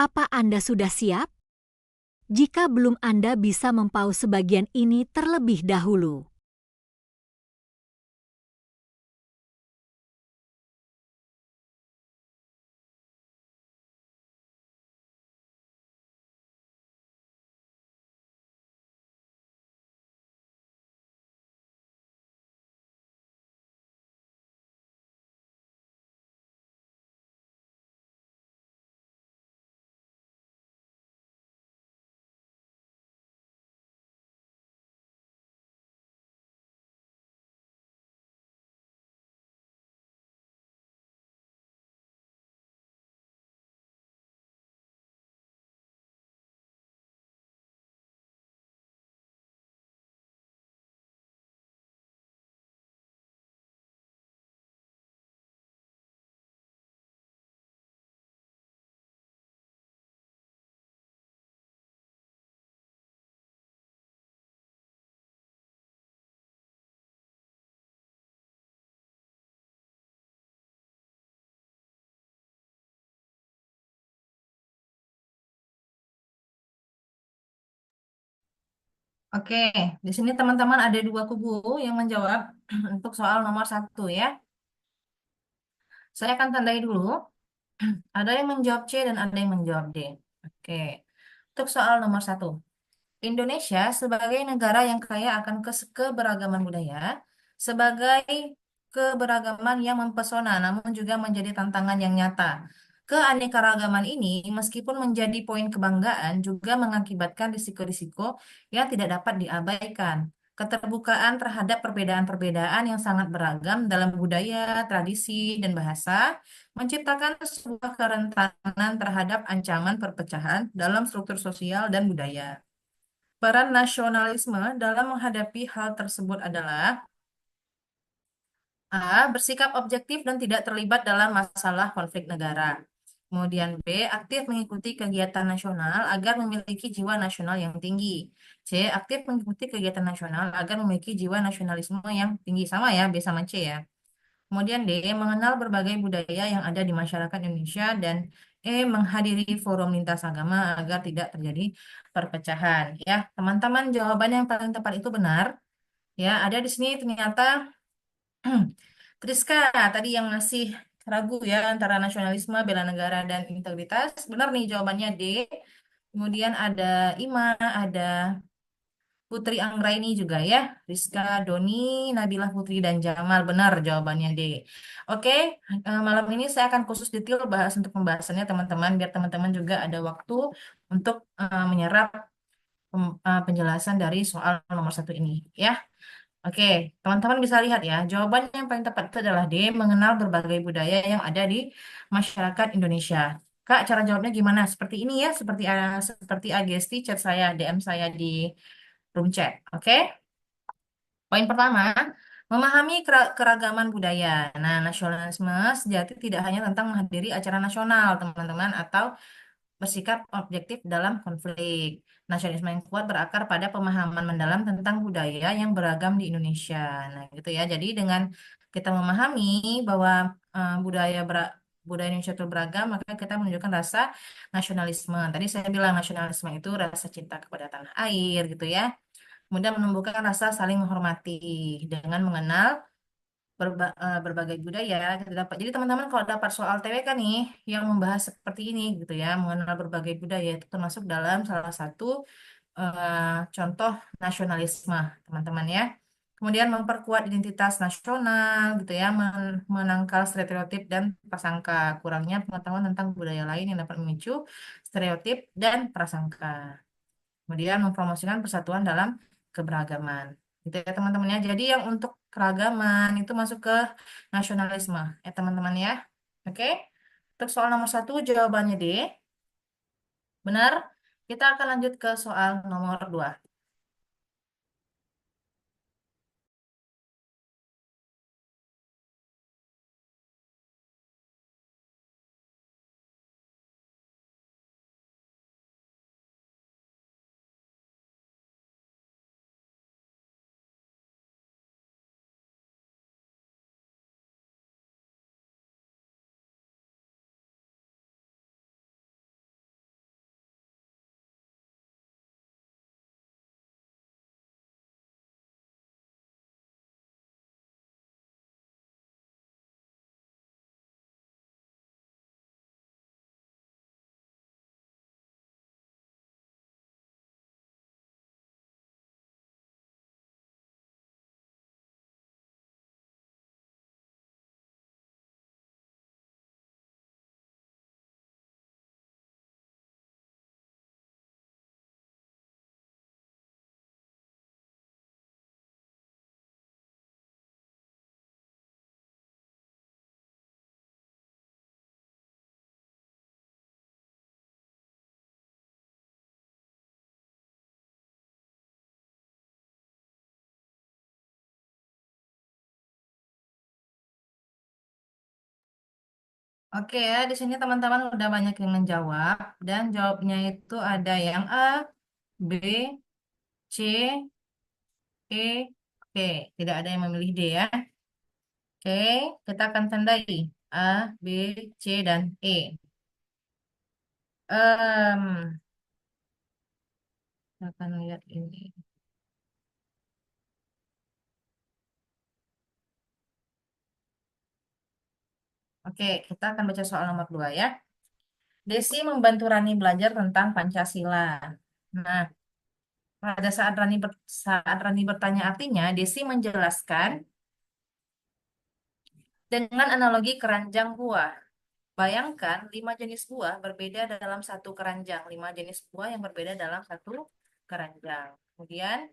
Apa Anda sudah siap? Jika belum, Anda bisa mempause sebagian ini terlebih dahulu. Oke, di sini teman-teman ada dua kubu yang menjawab untuk soal nomor satu ya. Saya akan tandai dulu. Ada yang menjawab C dan ada yang menjawab D. Oke, untuk soal nomor satu. Indonesia sebagai negara yang kaya akan keberagaman budaya, sebagai keberagaman yang mempesona, namun juga menjadi tantangan yang nyata. Keanekaragaman ini, meskipun menjadi poin kebanggaan, juga mengakibatkan risiko-risiko yang tidak dapat diabaikan. Keterbukaan terhadap perbedaan-perbedaan yang sangat beragam dalam budaya, tradisi, dan bahasa menciptakan sebuah kerentanan terhadap ancaman perpecahan dalam struktur sosial dan budaya. Peran nasionalisme dalam menghadapi hal tersebut adalah A. Bersikap objektif dan tidak terlibat dalam masalah konflik negara. Kemudian B. Aktif mengikuti kegiatan nasional agar memiliki jiwa nasional yang tinggi. C. Aktif mengikuti kegiatan nasional agar memiliki jiwa nasionalisme yang tinggi. Sama ya, B sama C ya. Kemudian D. Mengenal berbagai budaya yang ada di masyarakat Indonesia. Dan E. Menghadiri forum lintas agama agar tidak terjadi perpecahan. Ya, teman-teman, jawaban yang paling tepat itu benar. Ya, ada di sini ternyata Triska tadi yang masih ragu ya antara nasionalisme, bela negara, dan integritas. Benar nih jawabannya D. Kemudian ada Ima, ada Putri Anggraini juga ya. Rizka, Doni, Nabilah Putri, dan Jamal. Benar jawabannya D. Oke, malam ini saya akan khusus detail bahas untuk pembahasannya teman-teman, biar teman-teman juga ada waktu untuk menyerap penjelasan dari soal nomor satu ini ya. Oke, teman-teman bisa lihat ya, jawaban yang paling tepat itu adalah D, mengenal berbagai budaya yang ada di masyarakat Indonesia. Kak, cara jawabnya gimana? Seperti ini ya, seperti Agesti chat saya, DM saya di room chat. Oke, poin pertama, memahami keragaman budaya. Nah, nasionalisme sejati tidak hanya tentang menghadiri acara nasional, teman-teman, atau bersikap objektif dalam konflik. Nasionalisme yang kuat berakar pada pemahaman mendalam tentang budaya yang beragam di Indonesia. Nah, gitu ya. Jadi dengan kita memahami bahwa budaya Indonesia itu beragam, maka kita menunjukkan rasa nasionalisme. Tadi saya bilang nasionalisme itu rasa cinta kepada tanah air, gitu ya. Kemudian menumbuhkan rasa saling menghormati dengan mengenal berbagai budaya kita dapat. Jadi teman-teman kalau dapat soal TWK nih yang membahas seperti ini gitu ya, mengenal berbagai budaya itu termasuk dalam salah satu contoh nasionalisme, teman-teman ya. Kemudian memperkuat identitas nasional gitu ya, menangkal stereotip dan prasangka. Kurangnya pengetahuan tentang budaya lain yang dapat memicu stereotip dan prasangka. Kemudian mempromosikan persatuan dalam keberagaman. Gitu ya teman-teman ya. Jadi yang untuk keragaman itu masuk ke nasionalisme ya teman-teman ya. Oke. Untuk soal nomor satu jawabannya D. Benar. Kita akan lanjut ke soal nomor dua. Oke ya, di sini teman-teman udah banyak yang menjawab dan jawabnya itu ada yang A, B, C, E. Oke, tidak ada yang memilih D ya. Oke, kita akan tandai A, B, C, dan E. Kita akan lihat ini. Oke, kita akan baca soal nomor 2 ya. Desi membantu Rani belajar tentang Pancasila. Nah, pada saat Rani bertanya artinya, Desi menjelaskan dengan analogi keranjang buah. Bayangkan 5 jenis buah berbeda dalam satu keranjang. 5 jenis buah yang berbeda dalam satu keranjang. Kemudian,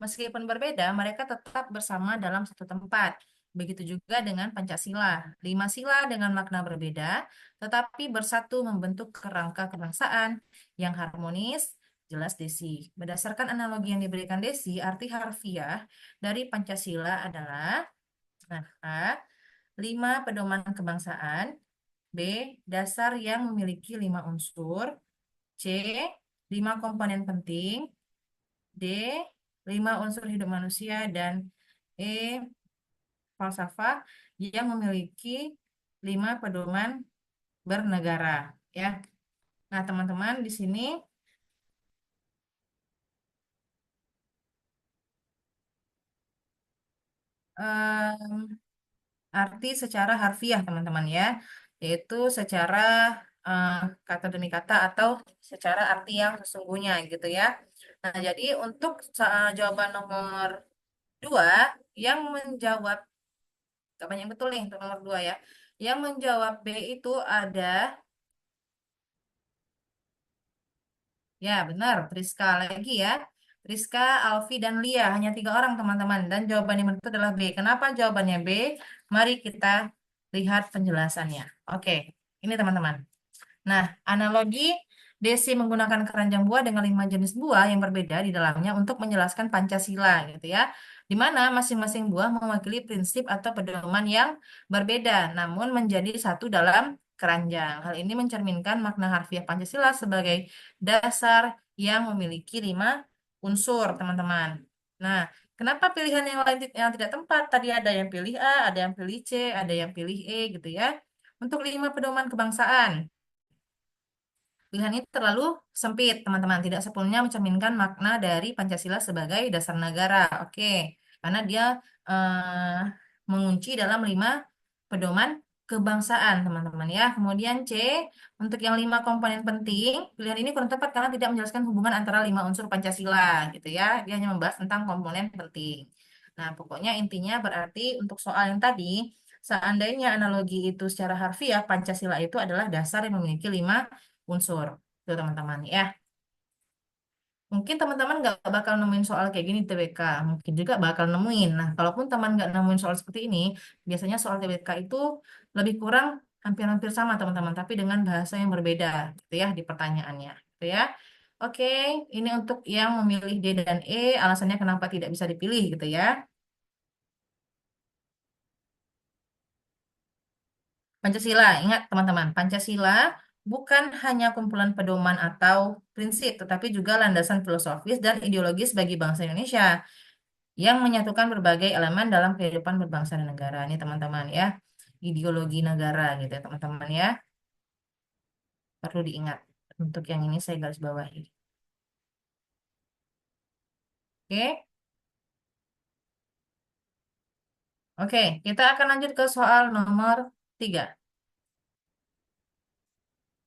meskipun berbeda, mereka tetap bersama dalam satu tempat. Begitu juga dengan Pancasila. 5 sila dengan makna berbeda, tetapi bersatu membentuk kerangka kebangsaan yang harmonis, jelas Desi. Berdasarkan analogi yang diberikan Desi, arti harfiah dari Pancasila adalah, nah, A, 5 pedoman kebangsaan, B, dasar yang memiliki 5 unsur, C, 5 komponen penting, D, 5 unsur hidup manusia, dan E, falsafah yang memiliki 5 pedoman bernegara. Ya, nah teman-teman di sini em, arti secara harfiah teman-teman ya, yaitu secara eh, kata demi kata atau secara arti yang sesungguhnya gitu ya. Nah, jadi untuk jawaban nomor 2 yang menjawab, gak banyak yang betul nih untuk nomor 2 ya. Yang menjawab B itu ada, ya benar, Triska lagi ya. Triska, Alfi, dan Lia. Hanya 3 orang teman-teman. Dan jawaban yang benar itu adalah B. Kenapa jawabannya B? Mari kita lihat penjelasannya. Oke, ini teman-teman. Nah, analogi Desi menggunakan keranjang buah dengan 5 jenis buah yang berbeda di dalamnya untuk menjelaskan Pancasila, gitu ya. Di mana masing-masing buah mewakili prinsip atau pedoman yang berbeda, namun menjadi satu dalam keranjang. Hal ini mencerminkan makna harfiah Pancasila sebagai dasar yang memiliki 5 unsur, teman-teman. Nah, kenapa pilihan yang lain yang tidak tepat? Tadi ada yang pilih A, ada yang pilih C, ada yang pilih E, gitu ya. Untuk 5 pedoman kebangsaan. Pilihan ini terlalu sempit, teman-teman. Tidak sepenuhnya mencerminkan makna dari Pancasila sebagai dasar negara. Oke, karena dia eh, mengunci dalam 5 pedoman kebangsaan, teman-teman ya. Kemudian C, untuk yang 5 komponen penting, pilihan ini kurang tepat karena tidak menjelaskan hubungan antara 5 unsur Pancasila, gitu ya. Dia hanya membahas tentang komponen penting. Nah, pokoknya intinya berarti untuk soal yang tadi, seandainya analogi itu secara harfiah, Pancasila itu adalah dasar yang memiliki 5 unsur. Tuh teman-teman ya. Mungkin teman-teman nggak bakal nemuin soal kayak gini di TBK. Mungkin juga bakal nemuin. Nah, kalaupun teman nggak nemuin soal seperti ini, biasanya soal TBK itu lebih kurang hampir-hampir sama teman-teman, tapi dengan bahasa yang berbeda gitu ya di pertanyaannya. Gitu ya. Oke, ini untuk yang memilih D dan E, alasannya kenapa tidak bisa dipilih gitu ya. Pancasila, ingat teman-teman, Pancasila bukan hanya kumpulan pedoman atau prinsip, tetapi juga landasan filosofis dan ideologis bagi bangsa Indonesia yang menyatukan berbagai elemen dalam kehidupan berbangsa dan negara. Ini teman-teman ya, ideologi negara gitu ya teman-teman ya, perlu diingat. Untuk yang ini saya garis bawahi. Oke, oke, kita akan lanjut ke soal nomor 3.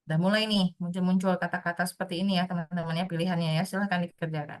Udah mulai nih muncul-muncul kata-kata seperti ini ya teman-teman ya, pilihannya ya, silahkan dikerjakan.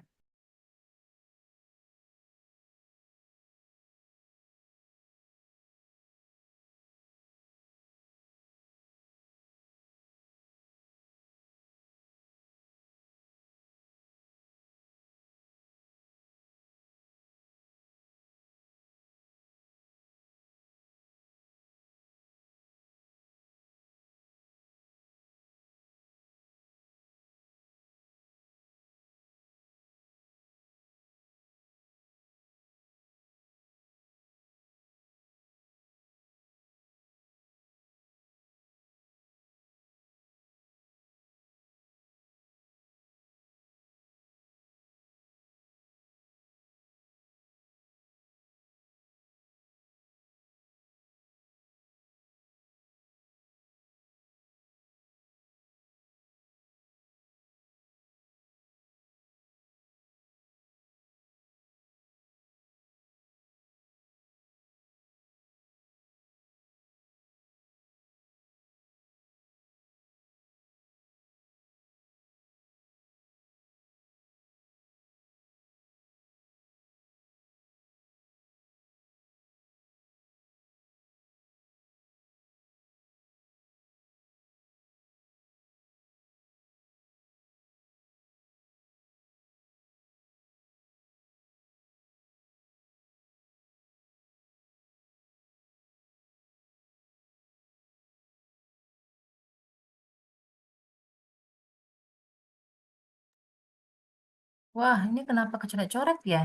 Wah, ini kenapa kecoret-coret ya?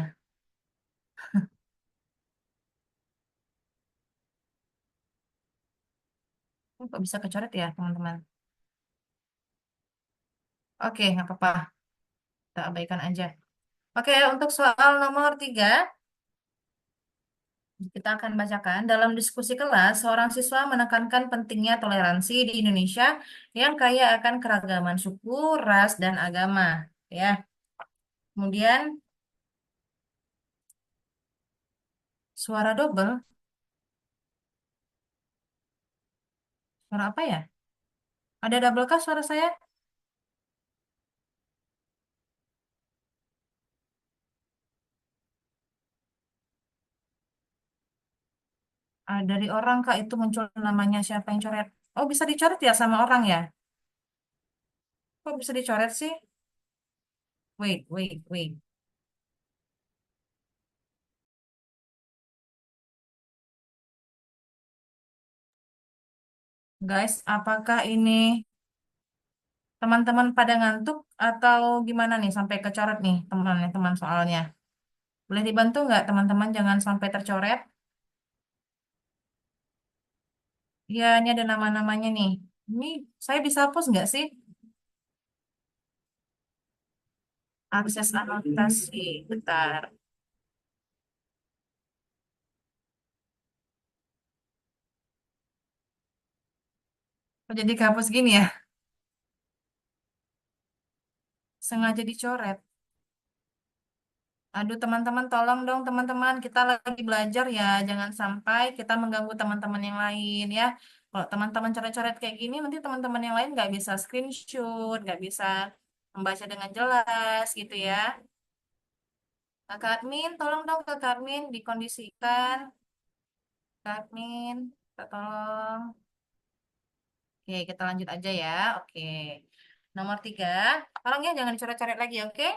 Kok bisa kecoret ya, teman-teman? Oke, nggak apa-apa. Kita abaikan aja. Oke, untuk soal nomor 3, kita akan bacakan. Dalam diskusi kelas, seorang siswa menekankan pentingnya toleransi di Indonesia yang kaya akan keragaman suku, ras, dan agama. Ya, kemudian suara double. Suara apa ya? Ada double kah suara saya? Dari orang kak itu muncul namanya siapa yang coret? Oh, bisa dicoret ya sama orang ya? Kok bisa dicoret sih? Wait, wait, wait. Guys, apakah ini teman-teman pada ngantuk atau gimana nih sampai kecoret nih teman soalnya? Boleh dibantu nggak teman-teman jangan sampai tercoret? Ya, ini ada nama-namanya nih. Ini saya bisa hapus nggak sih? Akses anotasi. Bentar. Kok jadi kehapus gini ya? Sengaja dicoret. Aduh teman-teman tolong dong teman-teman kita lagi belajar ya jangan sampai kita mengganggu teman-teman yang lain ya. Kalau teman-teman coret-coret kayak gini nanti teman-teman yang lain nggak bisa screenshot, nggak bisa membaca dengan jelas gitu ya. Kakak admin tolong dong kakak admin dikondisikan. Kakak admin kita tolong. Oke kita lanjut aja ya. Oke. Nomor 3, tolong ya jangan dicoret-coret lagi oke.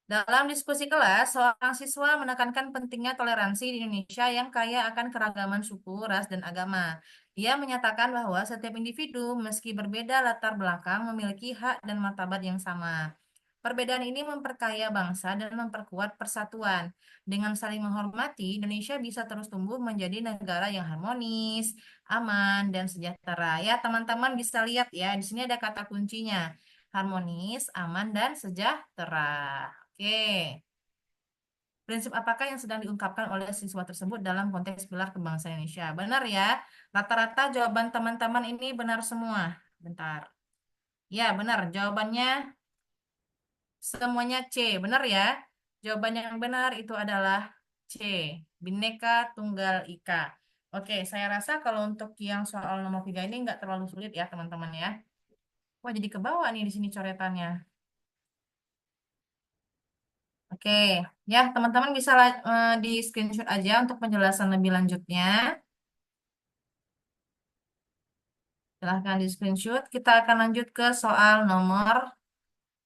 Dalam diskusi kelas, seorang siswa menekankan pentingnya toleransi di Indonesia yang kaya akan keragaman suku, ras, dan agama. Dia menyatakan bahwa setiap individu, meski berbeda latar belakang, memiliki hak dan martabat yang sama. Perbedaan ini memperkaya bangsa dan memperkuat persatuan. Dengan saling menghormati, Indonesia bisa terus tumbuh menjadi negara yang harmonis, aman, dan sejahtera. Ya, teman-teman bisa lihat ya, di sini ada kata kuncinya. Harmonis, aman, dan sejahtera. Oke, prinsip apakah yang sedang diungkapkan oleh siswa tersebut dalam konteks pilar kebangsaan Indonesia? Benar ya, rata-rata jawaban teman-teman ini benar semua. Bentar. Ya, benar. Jawabannya semuanya C. Benar ya? Jawaban yang benar itu adalah C. Bhinneka Tunggal Ika. Oke, saya rasa kalau untuk yang soal nomor 3 ini nggak terlalu sulit ya, teman-teman ya. Wah, jadi ke bawah nih di sini coretannya. Oke, ya teman-teman bisa di screenshot aja untuk penjelasan lebih lanjutnya. Silahkan di screenshot. Kita akan lanjut ke soal nomor.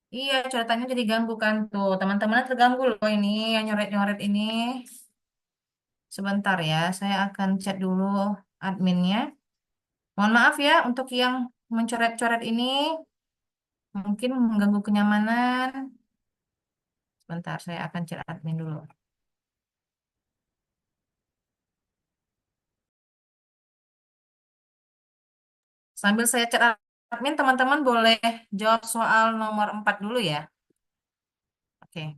Iya, coretannya jadi ganggu kan tuh. Teman-teman terganggu loh ini yang nyoret-nyoret ini. Sebentar ya, saya akan chat dulu adminnya. Mohon maaf ya untuk yang mencoret-coret ini. Mungkin mengganggu kenyamanan. Sebentar, saya akan chat admin dulu. Sambil saya chat admin, teman-teman boleh jawab soal nomor 4 dulu ya. Oke.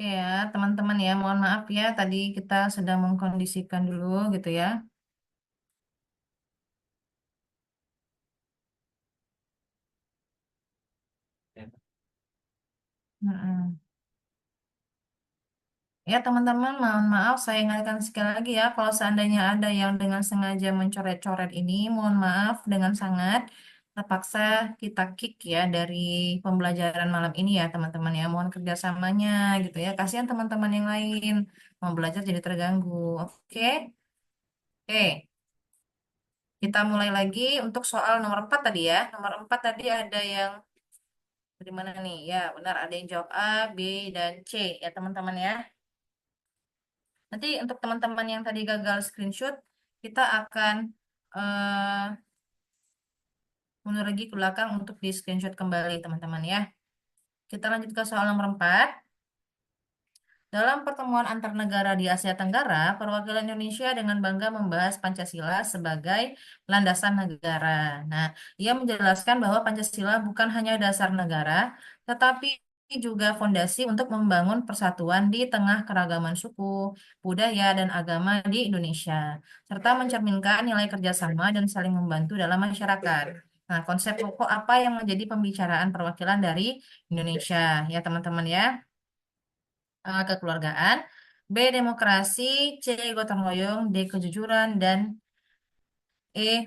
Ya, teman-teman ya, mohon maaf ya, tadi kita sedang mengkondisikan dulu gitu ya. Mm-mm. Ya, teman-teman, mohon maaf, saya ingatkan sekali lagi ya, kalau seandainya ada yang dengan sengaja mencoret-coret ini, mohon maaf dengan sangat terpaksa kita kick ya dari pembelajaran malam ini ya, teman-teman ya. Mohon kerjasamanya gitu ya. Kasihan teman-teman yang lain mau belajar jadi terganggu. Oke? Oke, kita mulai lagi untuk soal nomor 4 tadi ya. Nomor 4 tadi ada yang dari mana nih? Ya, benar ada yang jawab A, B, dan C ya, teman-teman ya. Nanti untuk teman-teman yang tadi gagal screenshot, kita akan eh mundur lagi ke belakang untuk di screenshot kembali teman-teman ya. Kita lanjut ke soal nomor 4. Dalam pertemuan antar negara di Asia Tenggara, perwakilan Indonesia dengan bangga membahas Pancasila sebagai landasan negara. Nah, ia menjelaskan bahwa Pancasila bukan hanya dasar negara, tetapi juga fondasi untuk membangun persatuan di tengah keragaman suku, budaya, dan agama di Indonesia, serta mencerminkan nilai kerjasama dan saling membantu dalam masyarakat. Nah, konsep pokok apa yang menjadi pembicaraan perwakilan dari Indonesia, ya teman-teman ya? Kekeluargaan, B. Demokrasi, C. Gotong royong, D. Kejujuran, dan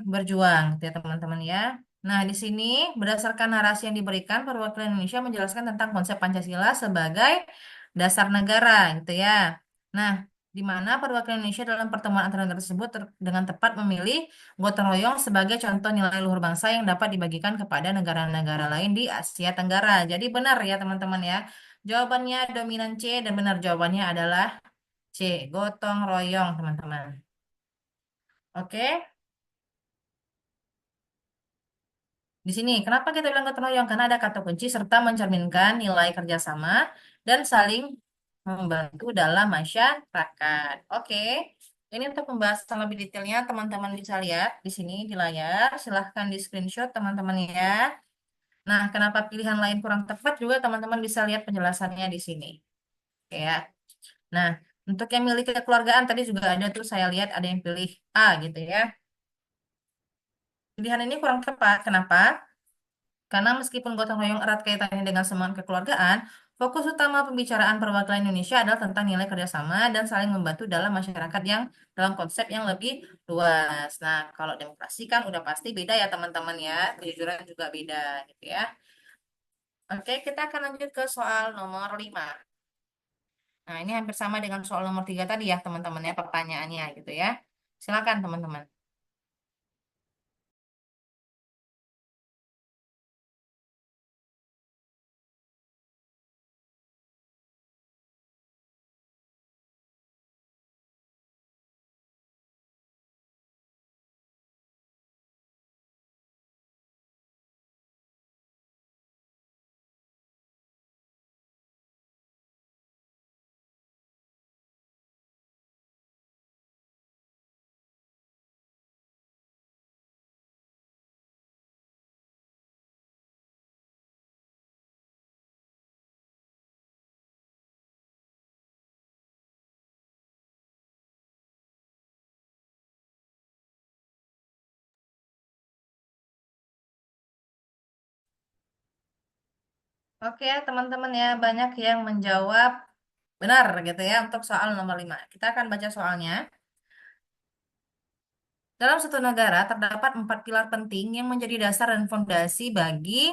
berjuang, gitu ya teman-teman ya. Nah, di sini berdasarkan narasi yang diberikan, perwakilan Indonesia menjelaskan tentang konsep Pancasila sebagai dasar negara, gitu ya. Nah, di mana perwakilan Indonesia dalam pertemuan antara negara tersebut dengan tepat memilih gotong royong sebagai contoh nilai luhur bangsa yang dapat dibagikan kepada negara-negara lain di Asia Tenggara. Jadi benar ya teman-teman ya. Jawabannya dominan C dan benar jawabannya adalah C, gotong royong teman-teman. Oke. Di sini, kenapa kita bilang gotong royong? Karena ada kata kunci serta mencerminkan nilai kerjasama dan saling membantu dalam masyarakat. Oke, ini untuk pembahasan lebih detailnya teman-teman bisa lihat di sini di layar. Silahkan di screenshot teman-teman ya. Nah, kenapa pilihan lain kurang tepat juga teman-teman bisa lihat penjelasannya di sini. Oke ya. Nah, untuk yang milih kekeluargaan tadi juga ada tuh saya lihat ada yang pilih A gitu ya. Pilihan ini kurang tepat. Kenapa? Karena meskipun gotong royong erat kaitannya dengan semangat kekeluargaan, fokus utama pembicaraan perwakilan Indonesia adalah tentang nilai kerjasama dan saling membantu dalam masyarakat yang dalam konsep yang lebih luas. Nah, kalau demokrasi kan udah pasti beda ya teman-teman ya, kejujuran juga beda gitu ya. Oke, kita akan lanjut ke soal nomor 5. Nah, ini hampir sama dengan soal nomor 3 tadi ya teman-teman ya pertanyaannya gitu ya. Silakan teman-teman. Oke, teman-teman ya, banyak yang menjawab benar gitu ya untuk soal nomor 5. Kita akan baca soalnya. Dalam suatu negara terdapat 4 pilar penting yang menjadi dasar dan fondasi bagi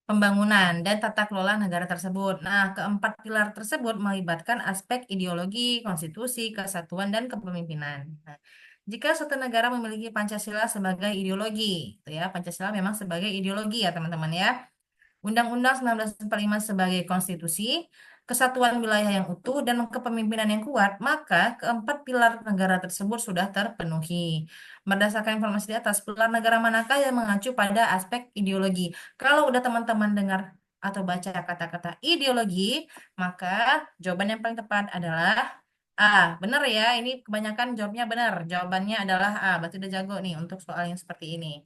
pembangunan dan tata kelola negara tersebut. Nah, keempat pilar tersebut melibatkan aspek ideologi, konstitusi, kesatuan, dan kepemimpinan. Nah, jika suatu negara memiliki Pancasila sebagai ideologi, gitu ya, Pancasila memang sebagai ideologi ya teman-teman ya. Undang-Undang 1945 sebagai konstitusi, kesatuan wilayah yang utuh, dan kepemimpinan yang kuat, maka keempat pilar negara tersebut sudah terpenuhi. Berdasarkan informasi di atas, pilar negara manakah yang mengacu pada aspek ideologi? Kalau udah teman-teman dengar atau baca kata-kata ideologi, maka jawaban yang paling tepat adalah A. Benar ya, ini kebanyakan jawabnya benar. Jawabannya adalah A. Berarti udah jago nih untuk soal yang seperti ini.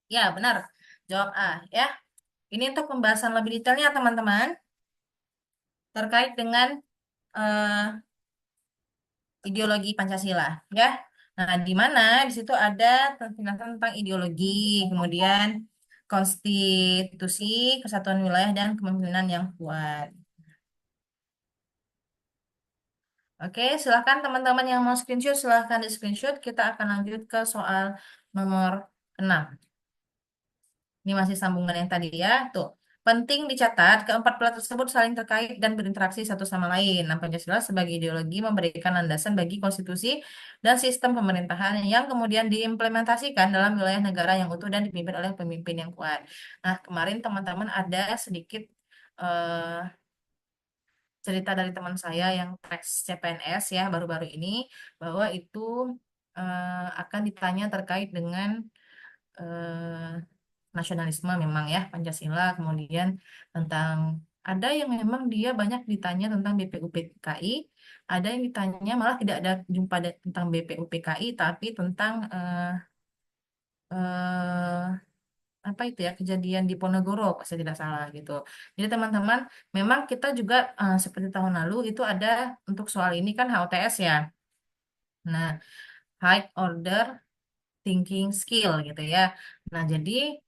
Ya, benar. Jawab A ya. Ini untuk pembahasan lebih detailnya, teman-teman. terkait dengan eh, ideologi Pancasila, ya. Nah, di mana di situ ada penjelasan tentang ideologi, kemudian konstitusi, kesatuan wilayah dan kepemimpinan yang kuat. Oke, silahkan teman-teman yang mau screenshot, silahkan di screenshot. Kita akan lanjut ke soal nomor 6. Ini masih sambungan yang tadi ya. Tuh. Penting dicatat, keempat pilar tersebut saling terkait dan berinteraksi satu sama lain. Nah, Pancasila sebagai ideologi memberikan landasan bagi konstitusi dan sistem pemerintahan yang kemudian diimplementasikan dalam wilayah negara yang utuh dan dipimpin oleh pemimpin yang kuat. Nah, kemarin teman-teman ada sedikit eh, cerita dari teman saya yang tes CPNS ya baru-baru ini bahwa itu akan ditanya terkait dengan nasionalisme memang ya Pancasila kemudian tentang ada yang memang dia banyak ditanya tentang BPUPKI, ada yang ditanya malah tidak ada jumpa tentang BPUPKI tapi tentang eh, apa itu ya kejadian di Ponorogo kalau saya tidak salah gitu. Jadi teman-teman memang kita juga seperti tahun lalu itu ada untuk soal ini kan HOTS ya. Nah, High Order Thinking Skill gitu ya. Nah, jadi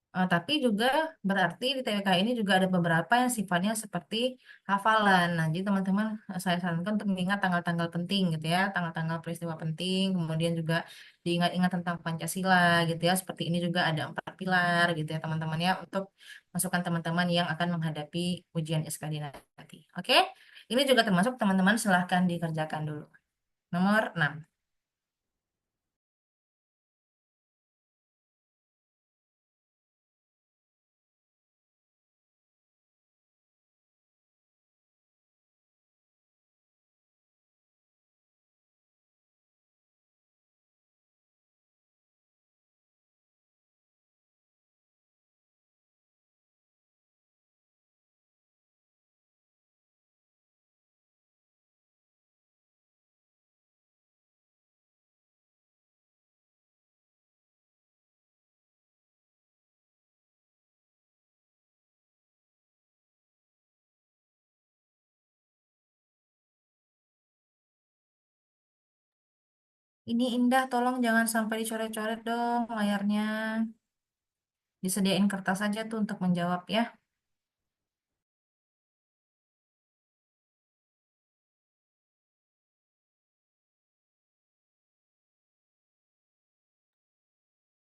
tapi juga berarti di TWK ini juga ada beberapa yang sifatnya seperti hafalan. Nah, jadi teman-teman saya sarankan untuk mengingat tanggal-tanggal penting gitu ya, tanggal-tanggal peristiwa penting, kemudian juga diingat-ingat tentang Pancasila gitu ya. Seperti ini juga ada 4 pilar gitu ya teman-teman ya untuk masukan teman-teman yang akan menghadapi ujian SKD nanti. Oke? Ini juga termasuk teman-teman silahkan dikerjakan dulu. Nomor 6. Ini Indah, tolong jangan sampai dicoret-coret dong layarnya. Disediain kertas aja tuh untuk menjawab ya.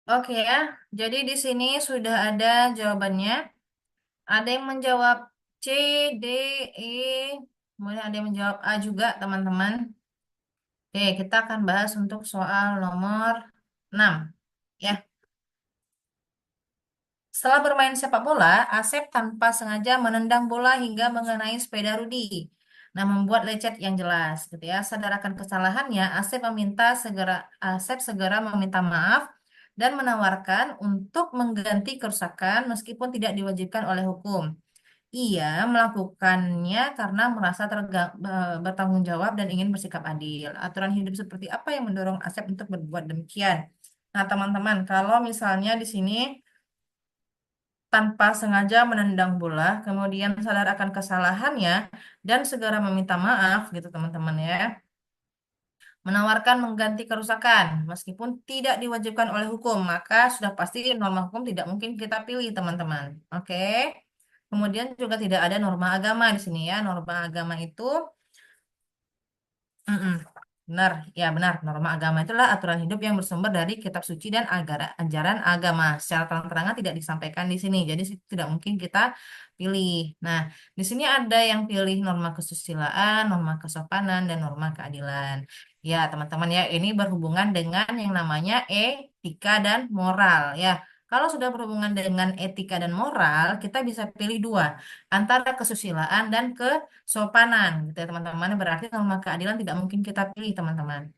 Oke ya, jadi di sini sudah ada jawabannya. Ada yang menjawab C, D, E, kemudian ada yang menjawab A juga, teman-teman. Oke, kita akan bahas untuk soal nomor 6. Ya, setelah bermain sepak bola, Asep tanpa sengaja menendang bola hingga mengenai sepeda Rudi. Nah, membuat lecet yang jelas, gitu ya. Sadar akan kesalahannya, Asep segera meminta maaf dan menawarkan untuk mengganti kerusakan meskipun tidak diwajibkan oleh hukum. Ia melakukannya karena merasa bertanggung jawab dan ingin bersikap adil. Aturan hidup seperti apa yang mendorong Asep untuk berbuat demikian? Nah, teman-teman, kalau misalnya di sini tanpa sengaja menendang bola, kemudian sadar akan kesalahannya dan segera meminta maaf gitu teman-teman ya. Menawarkan mengganti kerusakan meskipun tidak diwajibkan oleh hukum, maka sudah pasti norma hukum tidak mungkin kita pilih teman-teman. Oke. Kemudian juga tidak ada norma agama di sini ya. Norma agama itu mm-mm. Benar, ya benar. Norma agama itulah aturan hidup yang bersumber dari kitab suci dan ajaran agama. Secara terang-terangan tidak disampaikan di sini, jadi tidak mungkin kita pilih. Nah, di sini ada yang pilih norma kesusilaan, norma kesopanan, dan norma keadilan. Ya, teman-teman ya, ini berhubungan dengan yang namanya etika dan moral ya. Kalau sudah berhubungan dengan etika dan moral, kita bisa pilih dua, antara kesusilaan dan kesopanan gitu ya teman-teman. Berarti norma keadilan tidak mungkin kita pilih teman-teman.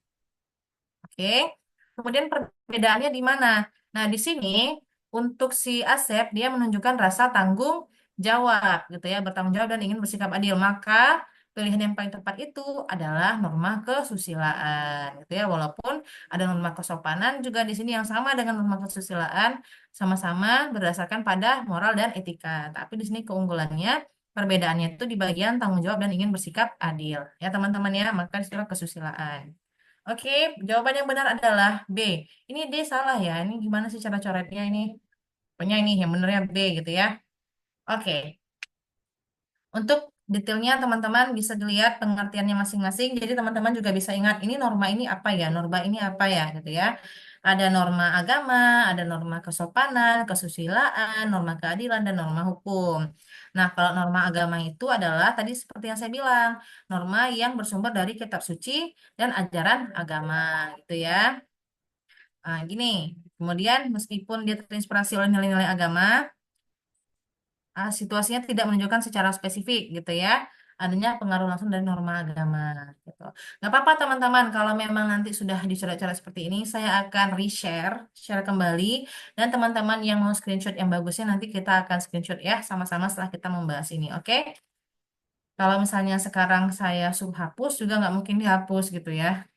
Oke. Kemudian perbedaannya di mana? Nah, di sini untuk si Asep dia menunjukkan rasa tanggung jawab gitu ya, bertanggung jawab dan ingin bersikap adil. Maka pilihan yang paling tepat itu adalah norma kesusilaan gitu ya. Walaupun ada norma kesopanan juga di sini yang sama dengan norma kesusilaan, sama-sama berdasarkan pada moral dan etika. Tapi di sini keunggulannya Perbedaannya itu di bagian tanggung jawab dan ingin bersikap adil. Ya teman-teman ya, maka istilah kesusilaan. Oke, jawaban yang benar adalah B. Ini D salah ya. Ini gimana sih cara coretnya ini? Pokoknya ini yang benernya B gitu ya. Oke. Untuk detailnya teman-teman bisa dilihat pengertiannya masing-masing. Jadi teman-teman juga bisa ingat ini norma ini apa ya, norma ini apa ya gitu ya. Ada norma agama, ada norma kesopanan, kesusilaan, norma keadilan, dan norma hukum. Nah, kalau norma agama itu adalah tadi seperti yang saya bilang, norma yang bersumber dari kitab suci dan ajaran agama gitu ya. Nah, gini. Kemudian meskipun dia terinspirasi oleh nilai-nilai agama, situasinya tidak menunjukkan secara spesifik gitu ya adanya pengaruh langsung dari norma agama gitu. Nggak apa-apa teman-teman kalau memang nanti sudah dicoret-coret seperti ini saya akan share kembali dan teman-teman yang mau screenshot yang bagusnya nanti kita akan screenshot ya sama-sama setelah kita membahas ini oke? Kalau misalnya sekarang saya suruh hapus juga nggak mungkin dihapus gitu ya.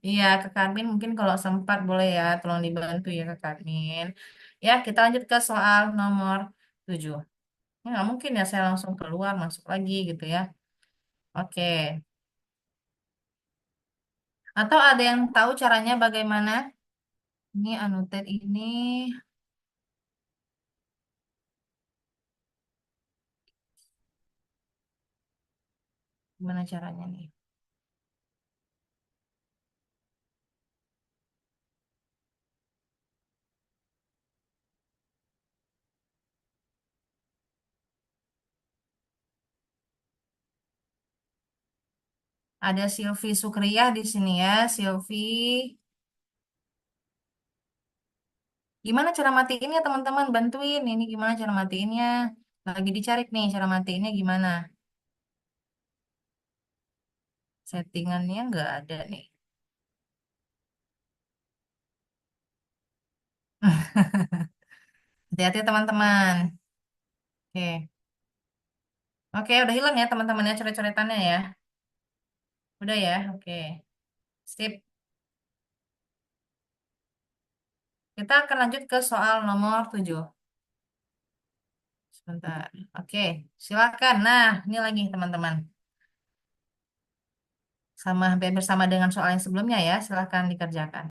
Iya, Kak Karmin mungkin kalau sempat boleh ya, tolong dibantu ya Kak Karmin. Ya, kita lanjut ke soal nomor 7. Ya, nggak mungkin ya saya langsung keluar masuk lagi gitu ya. Oke. Atau ada yang tahu caranya bagaimana? Ini annotate ini gimana caranya nih? Ada Silvi Sukriyah di sini ya, Silvi. Gimana cara matiinnya teman-teman? Bantuin. Ini gimana cara matiinnya? Lagi dicari nih cara matiinnya gimana? Settingannya nggak ada nih. Hati-hati teman-teman. Oke. Oke, udah hilang ya teman-teman ya coret-coretannya ya. Udah ya, oke. Sip. Kita akan lanjut ke soal nomor 7. Sebentar. Oke, silakan. Nah, ini lagi teman-teman. Sama hampir bersama dengan soal yang sebelumnya ya. Silakan dikerjakan.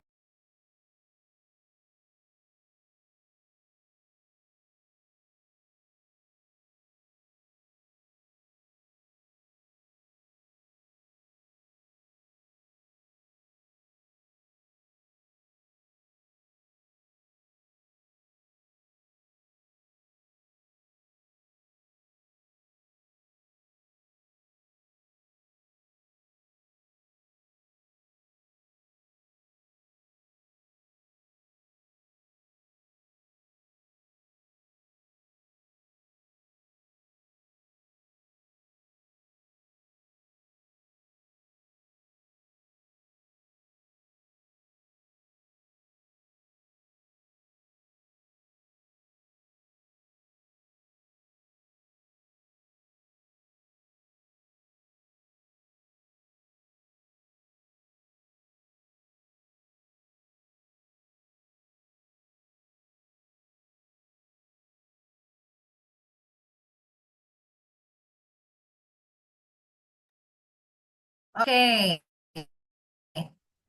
Oke,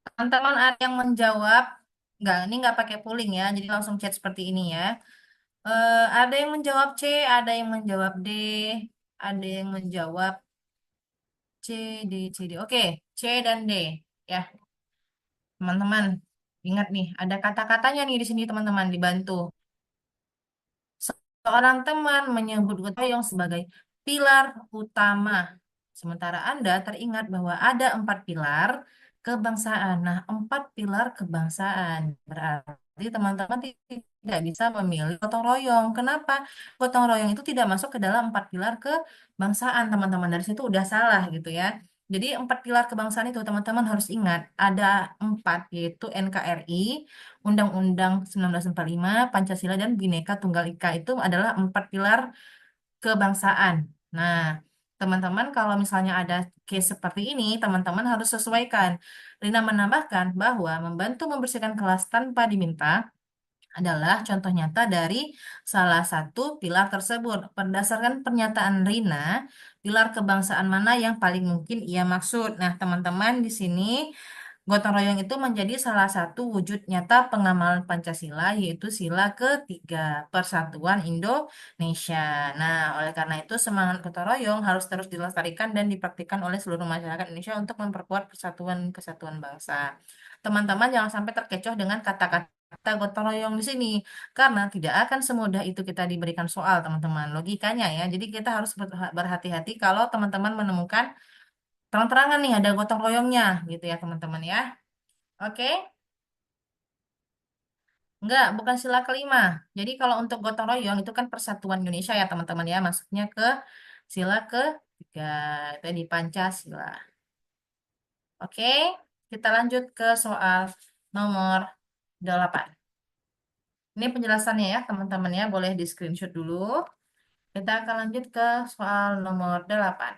teman-teman ada yang menjawab? Ini nggak pakai polling ya. Jadi langsung chat seperti ini ya. Ada yang menjawab C, ada yang menjawab D, ada yang menjawab C, D, C, D. Oke, C dan D. Ya, teman-teman. Ingat nih, ada kata-katanya nih di sini teman-teman dibantu. Seorang teman menyebut gotong royong sebagai pilar utama. Sementara Anda teringat bahwa ada 4 pilar kebangsaan. Nah, 4 pilar kebangsaan. Berarti teman-teman tidak bisa memilih gotong royong. Kenapa? Gotong royong itu tidak masuk ke dalam 4 pilar kebangsaan, teman-teman. Dari situ udah salah gitu ya. Jadi 4 pilar kebangsaan itu teman-teman harus ingat. Ada 4, yaitu NKRI, Undang-Undang 1945, Pancasila, dan Bhinneka Tunggal Ika itu adalah 4 pilar kebangsaan. Nah, teman-teman kalau misalnya ada case seperti ini, teman-teman harus sesuaikan. Rina menambahkan bahwa membantu membersihkan kelas tanpa diminta adalah contoh nyata dari salah satu pilar tersebut. Berdasarkan pernyataan Rina, pilar kebangsaan mana yang paling mungkin ia maksud? Nah, teman-teman di sini gotong royong itu menjadi salah satu wujud nyata pengamalan Pancasila, yaitu sila ketiga, Persatuan Indonesia. Nah, oleh karena itu semangat gotong royong harus terus dilestarikan dan dipraktikkan oleh seluruh masyarakat Indonesia untuk memperkuat persatuan kesatuan bangsa. Teman-teman jangan sampai terkecoh dengan kata-kata gotong royong di sini, karena tidak akan semudah itu kita diberikan soal, teman-teman. Logikanya ya. Jadi kita harus berhati-hati kalau teman-teman menemukan terang-terangan nih ada gotong royongnya gitu ya teman-teman ya. Oke, enggak, bukan sila kelima. Jadi kalau untuk gotong royong itu kan Persatuan Indonesia ya teman-teman ya, masuknya ke sila ketiga, itu di Pancasila. Oke, kita lanjut ke soal nomor 8. Ini penjelasannya ya teman-teman ya, boleh di screenshot dulu. Kita akan lanjut ke soal nomor 8.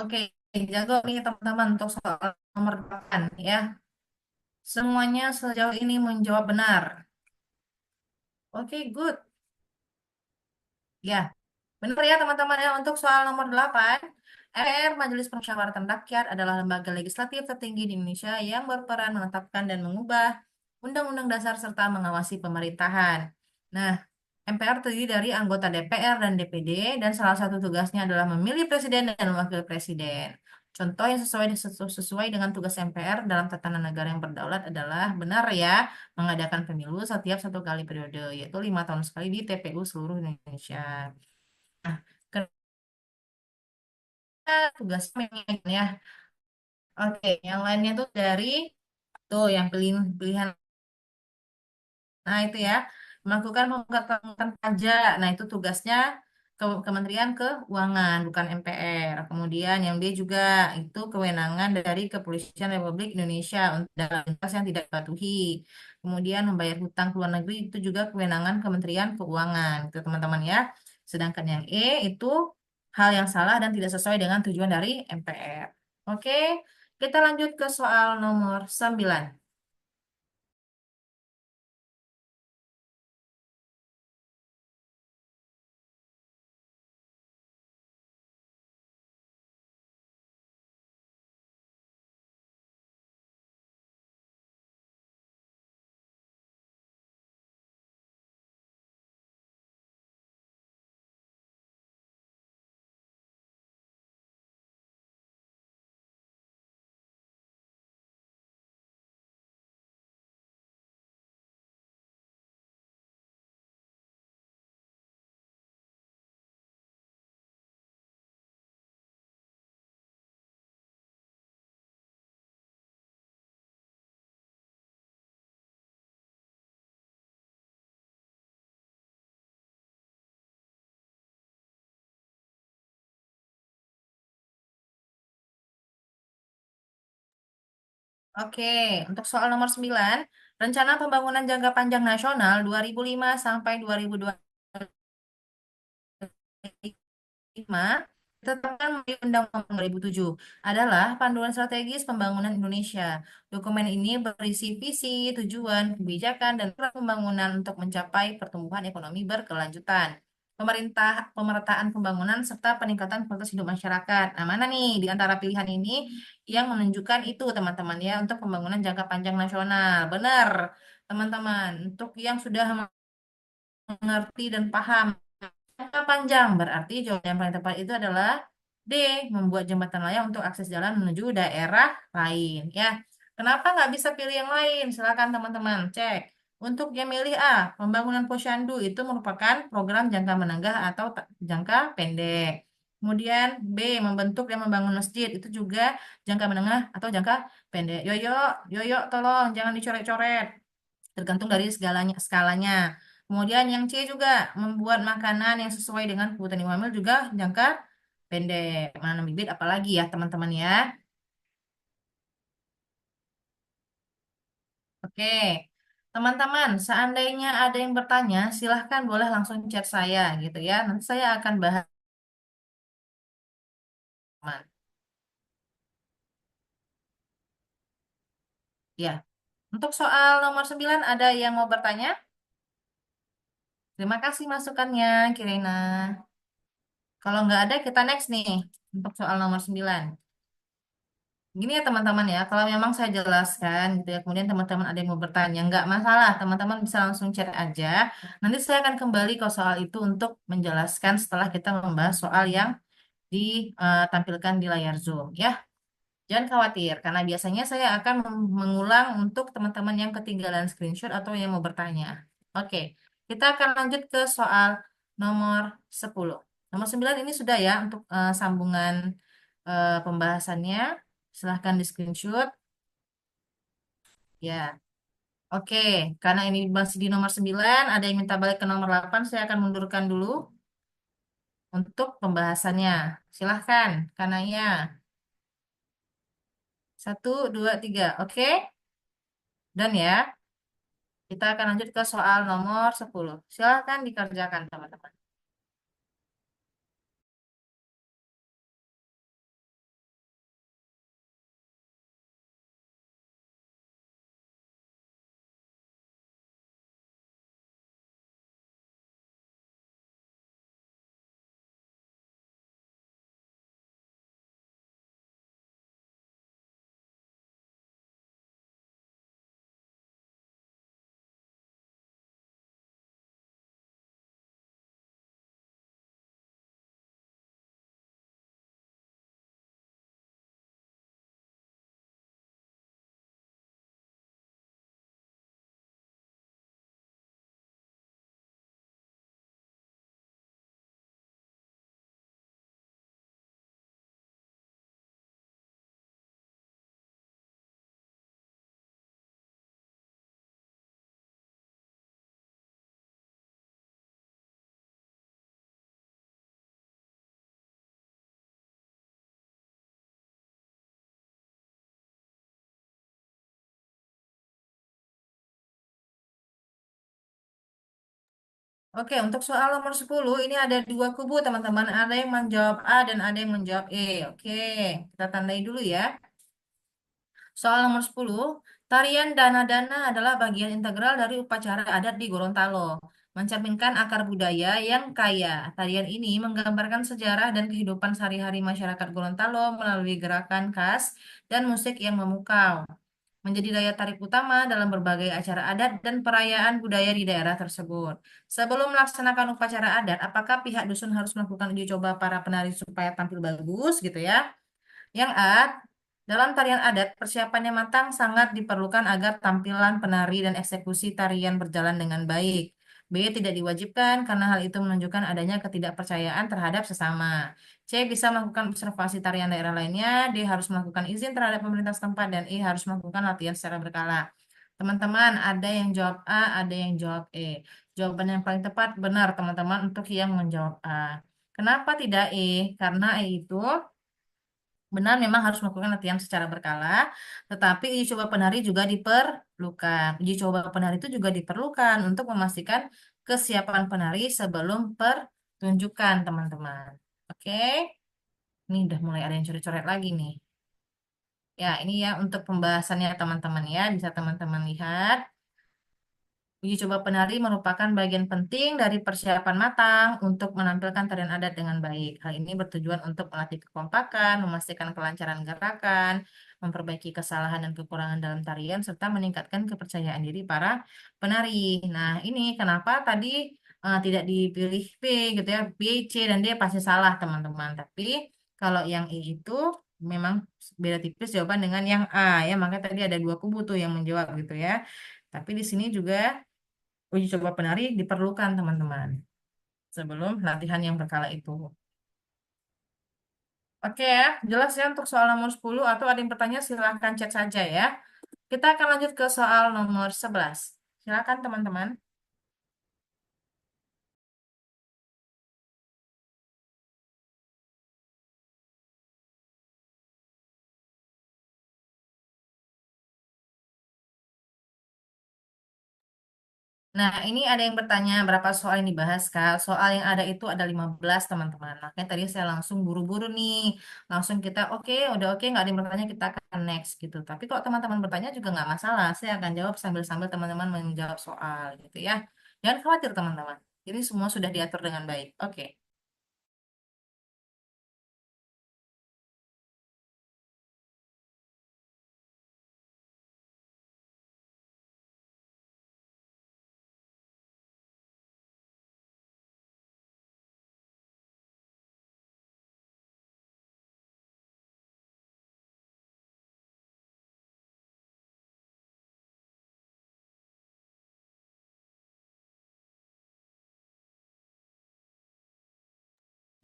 Oke, jago nih teman-teman untuk soal nomor 8 ya. Semuanya sejauh ini menjawab benar. Oke, good. Ya, benar ya teman-teman ya untuk soal nomor 8. MPR Majelis Permusyawaratan Rakyat adalah lembaga legislatif tertinggi di Indonesia yang berperan menetapkan dan mengubah undang-undang dasar serta mengawasi pemerintahan. Nah, MPR terdiri dari anggota DPR dan DPD dan salah satu tugasnya adalah memilih presiden dan wakil presiden. Contoh yang sesuai dengan tugas MPR dalam tatanan negara yang berdaulat adalah benar ya mengadakan pemilu setiap 1 kali periode, yaitu 5 tahun sekali di TPU seluruh Indonesia. Nah, kita tugasnya ya. Oke, yang lainnya tuh dari tuh yang pilihan. Nah, itu ya, melakukan pengangkatan pajak. Nah, itu tugasnya Kementerian Keuangan, bukan MPR. Kemudian yang D juga itu kewenangan dari Kepolisian Republik Indonesia untuk dalam kasus yang tidak dipatuhi. Kemudian membayar hutang ke luar negeri itu juga kewenangan Kementerian Keuangan, itu teman-teman ya. Sedangkan yang E itu hal yang salah dan tidak sesuai dengan tujuan dari MPR. Oke, kita lanjut ke soal nomor 9. Oke, untuk soal nomor 9, Rencana Pembangunan Jangka Panjang Nasional 2005 sampai 2025 ditetapkan melalui Undang-Undang 2007 adalah panduan strategis pembangunan Indonesia. Dokumen ini berisi visi, tujuan, kebijakan, dan program pembangunan untuk mencapai pertumbuhan ekonomi berkelanjutan. Pemerataan pembangunan serta peningkatan kualitas hidup masyarakat. Nah, mana nih di antara pilihan ini yang menunjukkan itu, teman-teman ya, untuk pembangunan jangka panjang nasional? Benar, teman-teman. Untuk yang sudah mengerti dan paham Jangka panjang berarti jawaban yang paling tepat itu adalah D, membuat jembatan layang untuk akses jalan menuju daerah lain. Ya, kenapa nggak bisa pilih yang lain? Silakan teman-teman cek. Untuk yang milih A, pembangunan posyandu itu merupakan program jangka menengah atau jangka pendek. Kemudian B, membentuk dan membangun masjid itu juga jangka menengah atau jangka pendek. Yoyo, yoyo, tolong jangan dicoret-coret. Tergantung dari segalanya, skalanya. Kemudian yang C juga membuat makanan yang sesuai dengan kebutuhan ibu hamil juga jangka pendek. Menanam bibit apalagi ya teman-teman ya. Oke. Teman-teman, seandainya ada yang bertanya, silahkan boleh langsung chat saya gitu ya. Nanti saya akan bahas. Teman. Ya, untuk soal nomor 9 ada yang mau bertanya? Terima kasih masukannya, Kirina. Kalau nggak ada, kita next nih untuk soal nomor 9. Gini ya teman-teman ya, kalau memang saya jelaskan gitu ya, kemudian teman-teman ada yang mau bertanya, nggak masalah, teman-teman bisa langsung chat aja. Nanti saya akan kembali ke soal itu untuk menjelaskan setelah kita membahas soal yang ditampilkan di layar Zoom ya. Jangan khawatir, karena biasanya saya akan mengulang untuk teman-teman yang ketinggalan screenshot atau yang mau bertanya. Oke, kita akan lanjut ke soal nomor 10. Nomor 9 ini sudah ya untuk sambungan pembahasannya. Silahkan di screenshot. Ya, oke. Karena ini masih di nomor 9, ada yang minta balik ke nomor 8, saya akan mundurkan dulu untuk pembahasannya. Silahkan, kananya. Satu, dua, tiga. Oke, dan ya. Kita akan lanjut ke soal nomor 10. Silahkan dikerjakan, teman-teman. Oke, untuk soal nomor 10, ini ada dua kubu, teman-teman. Ada yang menjawab A dan ada yang menjawab E. Oke, kita tandai dulu ya. Soal nomor 10, tarian dana-dana adalah bagian integral dari upacara adat di Gorontalo, mencerminkan akar budaya yang kaya. Tarian ini menggambarkan sejarah dan kehidupan sehari-hari masyarakat Gorontalo melalui gerakan khas dan musik yang memukau, menjadi daya tarik utama dalam berbagai acara adat dan perayaan budaya di daerah tersebut. Sebelum melaksanakan upacara adat, apakah pihak dusun harus melakukan uji coba para penari supaya tampil bagus gitu ya? Yang A, dalam tarian adat, persiapannya matang sangat diperlukan agar tampilan penari dan eksekusi tarian berjalan dengan baik. B, tidak diwajibkan karena hal itu menunjukkan adanya ketidakpercayaan terhadap sesama. C, bisa melakukan observasi tarian daerah lainnya. D, harus melakukan izin terhadap pemerintah setempat. Dan E, harus melakukan latihan secara berkala. Teman-teman, ada yang jawab A, ada yang jawab E. Jawaban yang paling tepat benar, teman-teman, untuk yang menjawab A. Kenapa tidak E? Karena E itu benar memang harus melakukan latihan secara berkala, tetapi uji coba penari juga diperlukan. Uji coba penari itu juga diperlukan untuk memastikan kesiapan penari sebelum pertunjukan, teman-teman. Oke, ini udah mulai ada yang coret-coret lagi nih. Ya, ini ya untuk pembahasannya teman-teman ya, bisa teman-teman lihat. Uji coba penari merupakan bagian penting dari persiapan matang untuk menampilkan tarian adat dengan baik. Hal ini bertujuan untuk melatih kekompakan, memastikan kelancaran gerakan, memperbaiki kesalahan dan kekurangan dalam tarian, serta meningkatkan kepercayaan diri para penari. Nah, ini kenapa tadi tidak dipilih B gitu ya, B, C dan D pasti salah teman-teman. Tapi kalau yang I itu memang beda tipis jawaban dengan yang A ya, makanya tadi ada dua kubu tuh yang menjawab gitu ya. Tapi di sini juga uji coba penari diperlukan teman-teman sebelum latihan yang berkala itu. Oke ya, jelas ya untuk soal nomor 10 atau ada yang bertanya silahkan chat saja ya. Kita akan lanjut ke soal nomor 11. Silakan teman-teman. Nah, ini ada yang bertanya berapa soal yang dibahas, Kak. Soal yang ada itu ada 15, teman-teman. Makanya tadi saya langsung buru-buru nih. Langsung kita, oke, udah oke, nggak ada yang bertanya, kita akan next gitu. Tapi kalau teman-teman bertanya juga nggak masalah. Saya akan jawab sambil-sambil teman-teman menjawab soal gitu ya. Jangan khawatir, teman-teman. Ini semua sudah diatur dengan baik. Oke.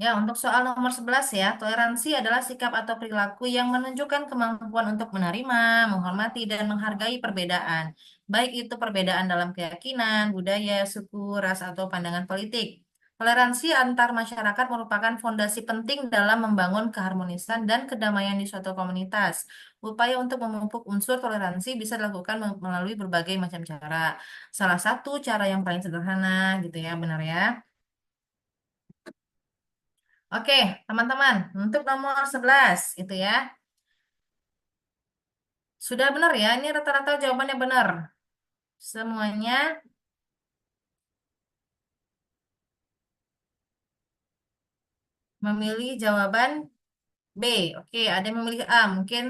Ya, untuk soal nomor 11 ya, toleransi adalah sikap atau perilaku yang menunjukkan kemampuan untuk menerima, menghormati, dan menghargai perbedaan. Baik itu perbedaan dalam keyakinan, budaya, suku, ras, atau pandangan politik. Toleransi antar masyarakat merupakan fondasi penting dalam membangun keharmonisan dan kedamaian di suatu komunitas. Upaya untuk memupuk unsur toleransi bisa dilakukan melalui berbagai macam cara. Salah satu cara yang paling sederhana gitu ya, benar ya. Oke, teman-teman, untuk nomor 11 itu ya. Sudah benar ya, ini rata-rata jawabannya benar. Semuanya memilih jawaban B. Oke, ada yang memilih A. Mungkin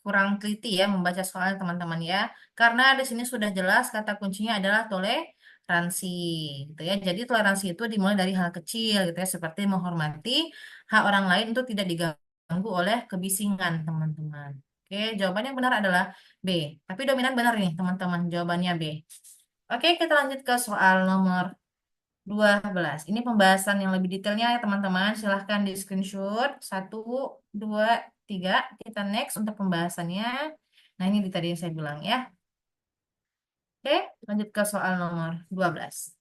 kurang teliti ya membaca soalnya teman-teman ya. Karena di sini sudah jelas kata kuncinya adalah toleransi gitu ya. Jadi toleransi itu dimulai dari hal kecil gitu ya, seperti menghormati hak orang lain untuk tidak diganggu oleh kebisingan, teman-teman. Oke, jawabannya yang benar adalah B. Tapi dominan benar nih, teman-teman. Jawabannya B. Oke, kita lanjut ke soal nomor 12. Ini pembahasan yang lebih detailnya ya teman-teman. Silahkan di screenshot. Satu, dua, tiga. Kita next untuk pembahasannya. Nah ini tadi yang saya bilang ya. Oke, lanjut ke soal nomor 12.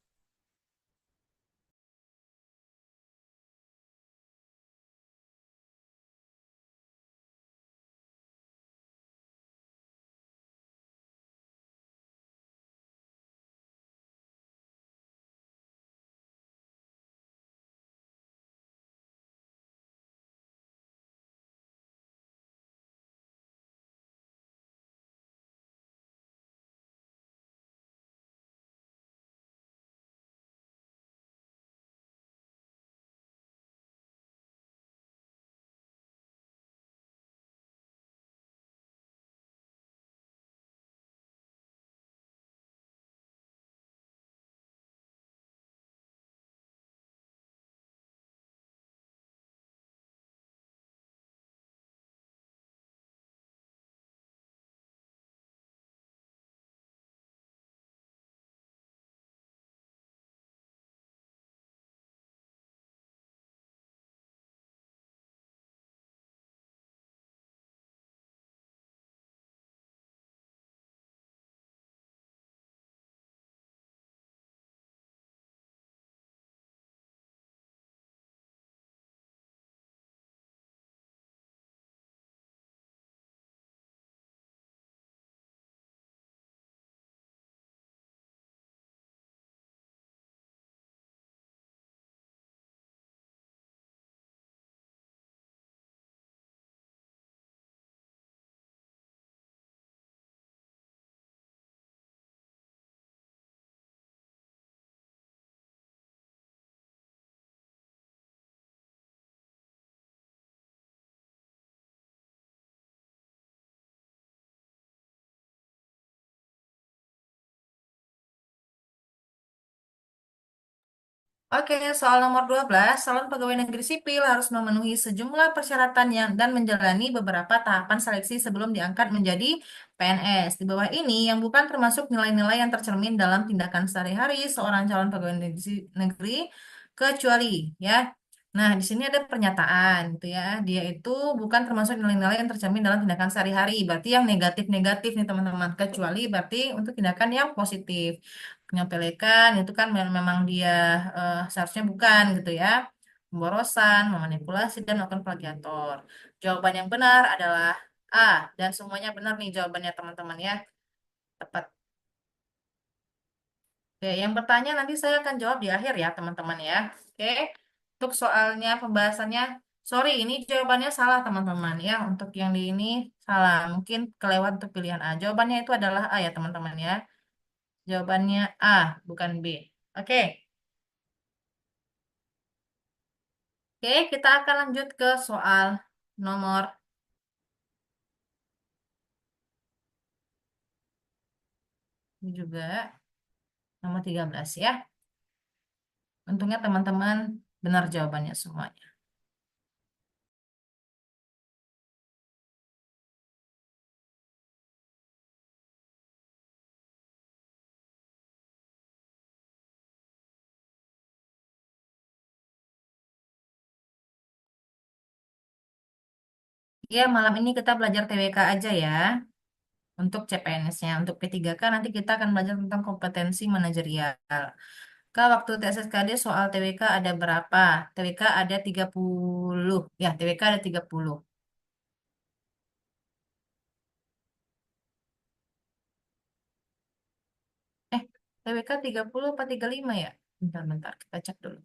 Oke, soal nomor 12, calon pegawai negeri sipil harus memenuhi sejumlah persyaratan yang dan menjalani beberapa tahapan seleksi sebelum diangkat menjadi PNS. Di bawah ini yang bukan termasuk nilai-nilai yang tercermin dalam tindakan sehari-hari seorang calon pegawai negeri kecuali ya. Nah, di sini ada pernyataan gitu ya. Dia itu bukan termasuk nilai-nilai yang tercermin dalam tindakan sehari-hari. Berarti yang negatif-negatif nih teman-teman. Kecuali berarti untuk tindakan yang positif menyepelekan itu kan memang dia seharusnya bukan gitu ya pemborosan, memanipulasi dan melakukan plagiator. Jawaban yang benar adalah A dan semuanya benar nih jawabannya teman-teman ya tepat. Oke, yang bertanya nanti saya akan jawab di akhir ya teman-teman ya. Oke, untuk soalnya pembahasannya, sorry ini jawabannya salah teman-teman ya. Untuk yang di ini salah, mungkin kelewat untuk pilihan A. Jawabannya itu adalah A ya teman-teman ya. Jawabannya A, bukan B. Oke. Oke, kita akan lanjut ke soal nomor ini juga, nomor 13 ya. Untungnya teman-teman benar jawabannya semuanya. Ya, malam ini kita belajar TWK aja ya untuk CPNS-nya. Untuk P3K nanti kita akan belajar tentang kompetensi manajerial. Kak, waktu TSSKD soal TWK ada berapa? TWK ada 30. Ya, TWK ada 30. Eh, TWK 30 apa 35 ya? Bentar-bentar, kita cek dulu.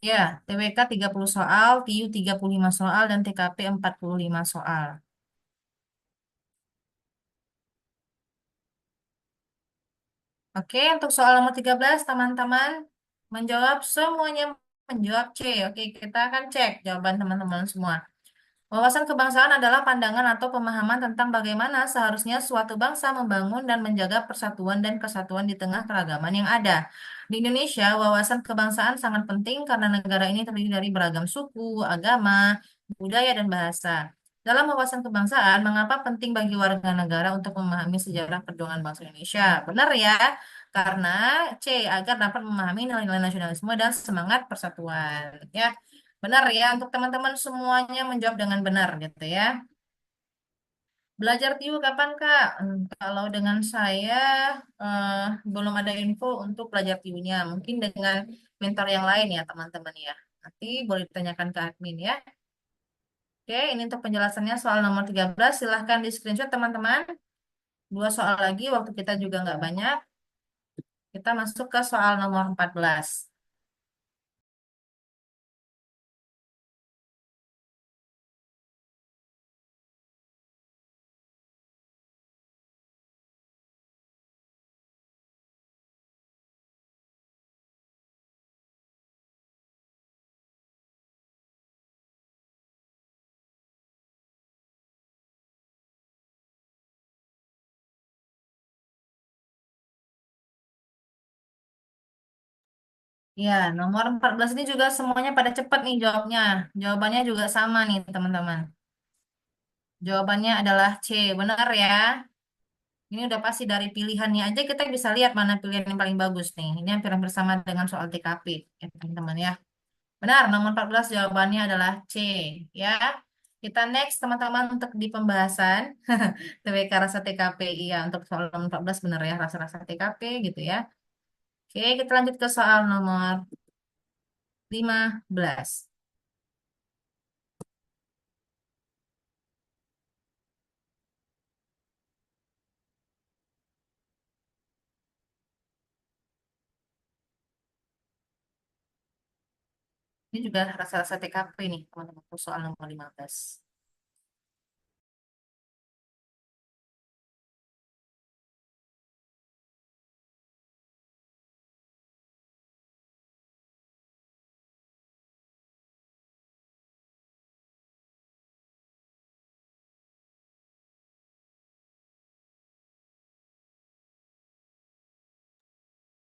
Ya, TWK 30 soal, TIU 35 soal, dan TKP 45 soal. Oke, untuk soal nomor 13, teman-teman menjawab semuanya menjawab C. Oke, kita akan cek jawaban teman-teman semua. Wawasan kebangsaan adalah pandangan atau pemahaman tentang bagaimana seharusnya suatu bangsa membangun dan menjaga persatuan dan kesatuan di tengah keragaman yang ada. Di Indonesia, wawasan kebangsaan sangat penting karena negara ini terdiri dari beragam suku, agama, budaya, dan bahasa. Dalam wawasan kebangsaan, mengapa penting bagi warga negara untuk memahami sejarah perjuangan bangsa Indonesia? Benar ya, karena C, agar dapat memahami nilai-nilai nasionalisme dan semangat persatuan. Ya, benar ya, untuk teman-teman semuanya menjawab dengan benar gitu ya. Belajar TIU kapan Kak? Kalau dengan saya eh, belum ada info untuk belajar TIU-nya. Mungkin dengan mentor yang lain ya teman-teman ya. Nanti boleh ditanyakan ke admin ya. Oke, ini untuk penjelasannya soal nomor 13. Silahkan di screenshot teman-teman. Dua soal lagi, waktu kita juga nggak banyak. Kita masuk ke soal nomor 14. Ya, nomor 14 ini juga semuanya pada cepat nih jawabnya. Jawabannya juga sama nih teman-teman. Jawabannya adalah C, benar ya. Ini udah pasti dari pilihannya aja kita bisa lihat mana pilihan yang paling bagus nih. Ini hampir-hampir sama dengan soal TKP, ya teman-teman ya. Benar, nomor 14 jawabannya adalah C, ya. Kita next teman-teman untuk di pembahasan TWK rasa TKP. Iya, untuk soal nomor 14 benar ya, rasa-rasa TKP gitu ya. Oke, kita lanjut ke soal nomor 15. Ini juga rasa-rasa TKP nih, teman-teman, soal nomor 15.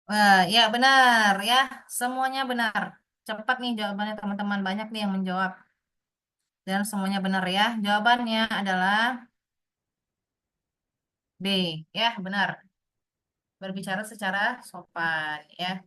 Wah, ya benar ya. Semuanya benar. Cepat nih jawabannya teman-teman. Banyak nih yang menjawab. Dan semuanya benar ya. Jawabannya adalah B. Ya, benar. Berbicara secara sopan ya.